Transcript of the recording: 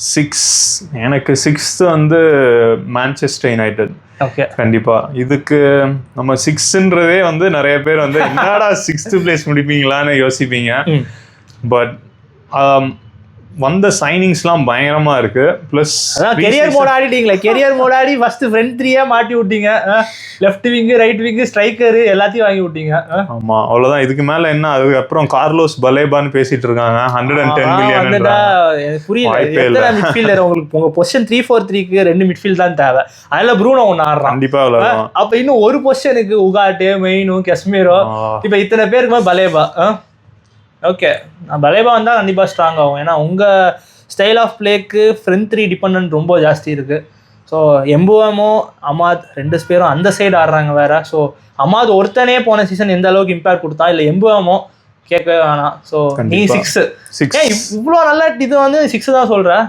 6 எனக்கு 6th வந்து Manchester United. Okay, கண்டிப்பா இதுக்கு நம்ம 6ன்றதே வந்து நிறைய பேர் வந்து என்னடா 6th பிளேஸ் முடிப்பீங்களான்னு யோசிப்பீங்க. பட் வந்த சைனிங்ஸ்லாம் பயங்கரமா இருக்கு. பிளஸ் கெரியர் மோட் ஆடிட்டீங்களே, கெரியர் மோட் ஆடி ஃபர்ஸ்ட் ஃப்ரண்ட் 3 மாட்டி விட்டீங்க. Left wing, right wing, striker எல்லாத்தையும் வாங்கி விட்டீங்க. ஆமா, அவ்வளவுதான். இதுக்கு மேல என்ன? அதுக்கப்புறம் கார்லோஸ் பலேபான்னு பேசிட்டு இருக்காங்க. 110 மில்லியன். புரியல எத்தனை மிட்ஃபீல்டர் உங்களுக்கு? உங்க பொசிஷன் 3-4-3க்கு 2 மிட்ஃபீல்ட் தான் தேவை. அதுல ப்ரூனோ ஒன்னு ஆடுறான். கண்டிப்பா விளையாடுவான். அப்ப இன்னும் ஒரு பொசிஷனுக்கு உகாட்டே, மெயினு, கஸ்மீரோ, இப்ப இத்தனை பேருக்கு பலேபா. ஓகே, பலேபா வந்தால் கண்டிப்பாக ஸ்ட்ராங் ஆகும். ஏன்னா உங்கள் ஸ்டைல் ஆஃப் பிளேக்கு ஃப்ரண்ட் 3 டிபெண்ட் ரொம்ப ஜாஸ்தி இருக்குது. ஸோ எம்புவாமோ அமாத் 2 பேரும் அந்த சைடு ஆடுறாங்க வேறு. ஸோ அமாத் ஒருத்தனே போன சீசன் எந்த அளவுக்கு இம்பேக்ட் கொடுத்தா, இல்லை எம்புவாமோ கேட்கவே வேணாம். ஸோ நீ 6 இவ்வளோ நல்ல இது வந்து 6 தான் சொல்கிற.